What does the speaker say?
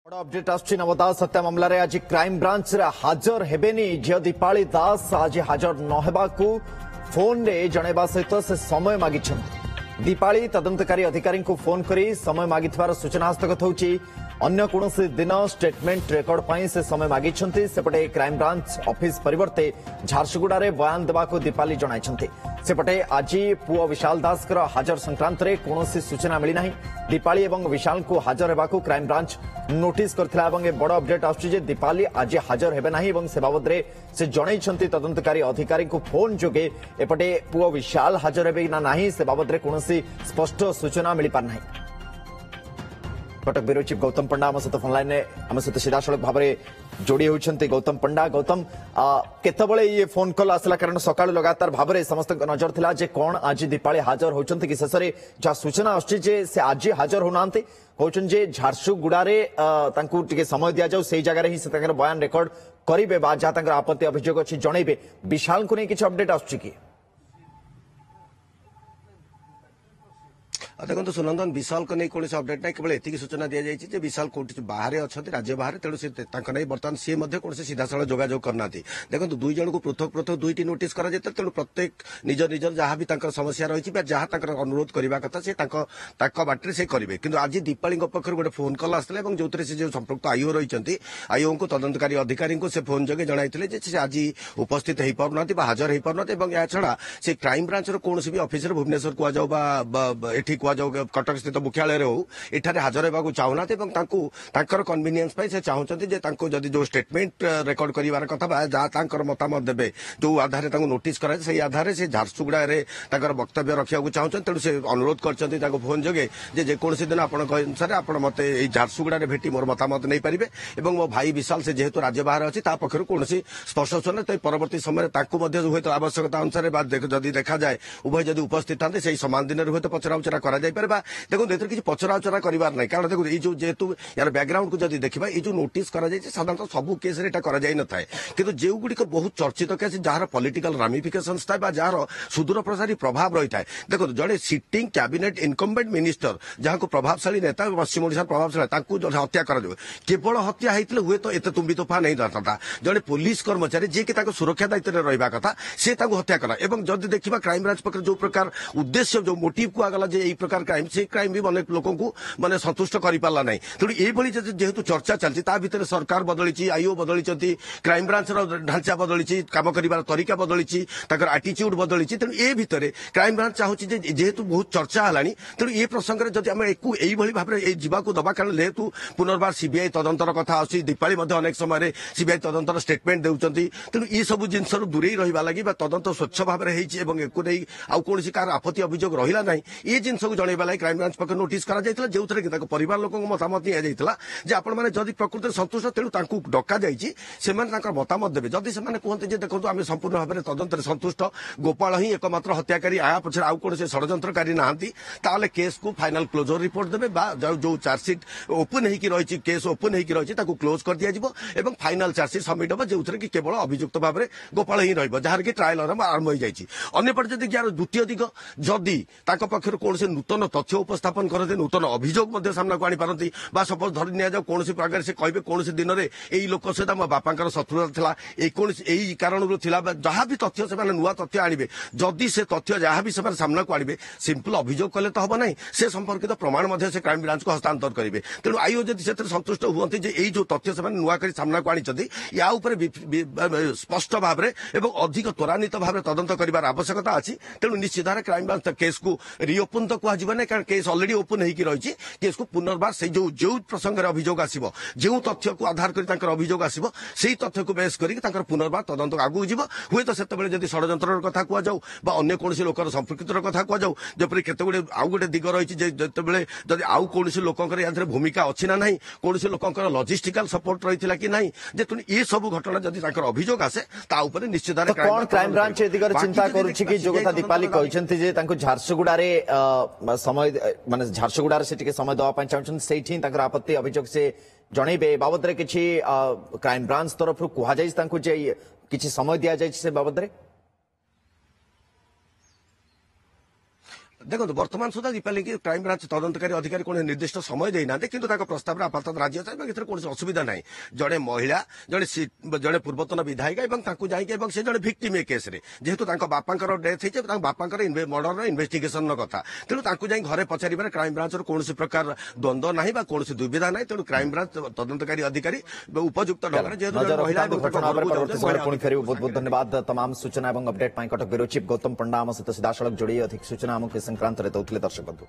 बड़ अपडेट आसुची नवदास हत्या मामलें आज क्राइम ब्रांच रे हाजर हेबेनी झील दीपाली दास आज हाजर नहेबाकू फोन रे जनैबा सहित से समय मागी दीपाली तदंतकारी अधिकारी को फोन करी समय मागिथिबार सूचना हस्तगत होउची अन्य कोनोसी दिन स्टेटमेंट रेकर्ड पाई से समय मागी सेपटे क्राइम ब्रांच ऑफिस परिवर्ते झारसुगुड़ा रे बयान देबाको दीपाली जणाइछन्ते सेपटे आज पुओ विशाल दास हाजर संक्रांत रे कोनोसी सूचना मिली नाही दीपाली एवं विशाल को हाजर हेबाको क्राइम ब्रांच नोटिस करथिला एवं ए बड़ अपडेट आछी जे दीपाली आज हाजर हेबे नाही एवं से बाबद रे से जणाइछन्ते तदंतकारी अधिकारी को फोन जोगे एपटे पुओ विशाल हाजर हेबे ना नाही से बाबद रे कोनोसी स्पष्ट सूचना मिली पार नाही। कटक ब्यूरो चीफ गौतम पंडा आम सहित फोन लाइन आम सहित सीधासख भाव में जोड़ी होती गौतम पंडा गौतम केतबळे ये फोन कॉल आसला कारण सकाळ लगातार भाव में समस्त नजर थिला जे कौन आज दीपाली हाजर होचंती कि शेष में जहाँ सूचना आछी जे से आज हाजर होना कहउछन जे झारसुगुड़ा रे तांकु टिके समय दिया जाऊ सेही जगह ही से तांकर बयान रेकर्ड करिवे बा जहाँ तांकर आपत्ति अभियोग अछि जणैबे विशाल को नै किछ अपडेट आछी कि देखो सुनंदन विशाल को नहीं कौन अपडेट ना केवल एति सूचना दी जाए विशाल कौटी बाहर अच्छा राज्य बाहर तेणु से बर्तमान सी कौन सीधा साल जोगाजोग करना देखो दुई जन को पृथक पृथक दुईटी नोटिस कर तेणु प्रत्येक निज निजर जहाँ भी समस्या रही जहाँ अनुरोध करने कथा से बाटे से करेंगे कि आज दीपाली पक्ष गोटे फोन कल आसला जो थे जो संपृक्त आईओ रही आईओ को तदंतकारी अधिकारी को से फोन जगह जन आज उपस्थित हो पारना हाजर हो पारना या छड़ा से क्राइम ब्रांच कौन भी ऑफिस भुवनेश्वर कहुए कटक स्थित मुख्यालय हो एठारे हाजर होगा चाहूना कन्वीनियंस से चाहते जदि जो स्टेटमेंट रेकर्ड कर कथा जहाँ मतामत देवे जो आधार नोटिस कराए आधार से झारसुगुड़ा वक्तव्य रखा चाहते तेणु से अनुरोध कर फोन जगे जेकोसी दिन अनुसार आप मत झारसुगुड़ा भेटी मोर मतामत नहीं पारे और मो भाई विशाल से जेहेतु राज्य बाहर अच्छी पक्ष कौन स्पष्ट सूचना तो परवर्ती समय हूँ तो आवश्यकता अनुसार जदि देखा जाए उभय जदि उपस्थित था से समान दिन हूँ तो पचरा उचरा देखो किसी पचरा उचरा करार ना कारण देखो ये जेहेतु यार बैकग्राउंड को जब देखा ये जो नोटिस साधारणतः सबू केस न था कि जो गुड़िक बहुत चर्चित केस जार पॉलिटिकल रामिफिकेशंस था जार सुदूर प्रसारी प्रभाव रही है देखो जड़े सिटिंग कैबिनेट इनकम्बेंट मिनिस्टर जहाँ को प्रभावशाली नेता पश्चिम ओडिशा प्रभावशाली हत्या कर केवल हत्या होते हुए तो एत तुम्बी तोफा नहीं था जड़े पुलिस कर्मचारी जी कि सुरक्षा दायित्व में रहा कथा से हत्या कला जदि देखा क्राइम ब्रांच पक्ष जो प्रकार उद्देश्य जो मोटिव कुआगला प्रकार क्राइम से क्राइम भी अनेक लोक माने संतुष्ट कर पारा ना तेणु ये जेहेतु चर्चा चलती भितर सरकार बदली आईओ बदली क्राइम ब्रांच ढांचा बदली कम कर तरीका बदली आटीट्यूड बदली तेणु ये भितर क्राइम ब्रांच चाहूँगी जेहेतु बहुत चर्चा है तेणु ये प्रसंग में जब आम यही भाव में जावाक दबा कारण जेहेतु पुनर्बार सीबीआई तदंतर कथा आसी दीपाली अनेक समय सीबीआई तदंतर स्टेटमेंट देउछंती तेणु ये सब जिनस दूरे रहा लगी तदंत स्वच्छ भाव में होती आउ कौन कार आपत्ति अभियोग रहा ना ये जिनस को जनइबा लगी क्राइम ब्रांच पक्ष नोटिस करा जायतिला जो थे कि परिवार लोक मतामत नि जायतिला जे आपण माने जदि प्रकृति संतुष्ट तेणु तांकू डका जायछि सेमान तांकर मतामत देबे जदि सेमाने कहते जे देखो आम संपूर्ण भाव में तदंतर संतुष्ट गोपाल ही एकमात्र हत्याकारी आया पछे आउ कोन से षड्यंत्रकारी नाहंती ताले केस को फाइनल क्लोजर रिपोर्ट देबे बा जो चार्जशीट ओपन हेकि रहिछि केस ओपन हेकि रहिछि ताकू क्लोज कर दिया जिवो एवं फाइनल चार्जशीट सबमिट हो जो थे कि केवल अभियुक्त भाव में गोपाल ही रहिबो जहार कि ट्रायल आरंभ हो जायछि अन्यपट जदि यार द्वितीय दिग जदि तांको पक्षर कौन से नूतन तथ्य उपस्थापन करते नूतन अभियोग सामना को आनीपारती सपोज धरी नि जाओ कौन प्रकार से कहे कौन दिन में यही लोक सहित मो बापा शत्रुता यही कारण जहाँ भी तथ्य से नुआ तथ्य आने जदि से तथ्य जहाँ भी सामना को आने सिंपल अभियोग कले तो हम ना से संपर्कित प्रमाण से क्राइम ब्रांच को हस्तांतर करेंगे तेणु आईओ जब से संतुष्ट हुए यही जो तथ्य से नुआ कर सामना को आनी या स्पष्ट भाव में अधिक त्वरान्वित भाव में तदंत कर आवश्यकता अच्छी तेणु निश्चित भाव क्राइम ब्रांच केस को रिओपन तो कह ना कारण केस अलरेडी ओपन होगी रही केस को पुनर्बार से जो प्रसंग अभियोग आसो जो तथ्य को आधार कर अभियोग आसो से तथ्य को बेस कर पुनर्बार तदंत आगू जीव हुए तो से जब षड्यंत्र कथा कहुँ अन्य कौन लोकर संपृक्त कथा कहुँ जपरी केतगुड़े आउ गोटे दिग रही जिते जब आउ कौन लोकर या भूमिका अच्छी ना ना कौन लोकर लजिस्टिकल सपोर्ट रही कि ना जेतु ये सब घटना जब अभियोग आसे निश्चित कौन क्राइम ब्रांच दिगरे चिंता करुछि कि जो कथा दीपाली कहछन्ती जे तांको झारसुगुड़ा रे समय माने झारसुगुड़ा से टिके समय दवा चाहते से आपत्ति अभियोग से जनइबे बाबद रे किछि क्राइम ब्रांच तरफ कह जाए किछि समय दि जाए से बाबद रे देखो बर्तमान सुधा दीपाली की क्राइम ब्रांच तदंतकारी अधिकारी कौन निर्दिष्ट समय देना किंतु प्रस्ताव आपातत राज्य अच्छे कौन असुविधा ना जड़े महिला जड़े पूर्वतन विधायिका और से जड़े भिक्टिम ए केस रे जेहेतु बापा डेथ होती बापा मर्डर इन्वेस्टिगेशन कथा तेणु घरे पचार क्राइम ब्रांच कौन प्रकार द्वंद्व ना कौन दुविधा ना तेणु क्राइम ब्रांच तदंतकारी अधिकारी उपयुक्त ढंग जेहेतु महिला बहुत बहुत धन्यवाद तमाम सूचना और update Cuttack bureau chief Gautam Panda आम सहित सीधासख जोड़ी अधिक सूचना आमको संक्रांत दौले दर्शक बंधु।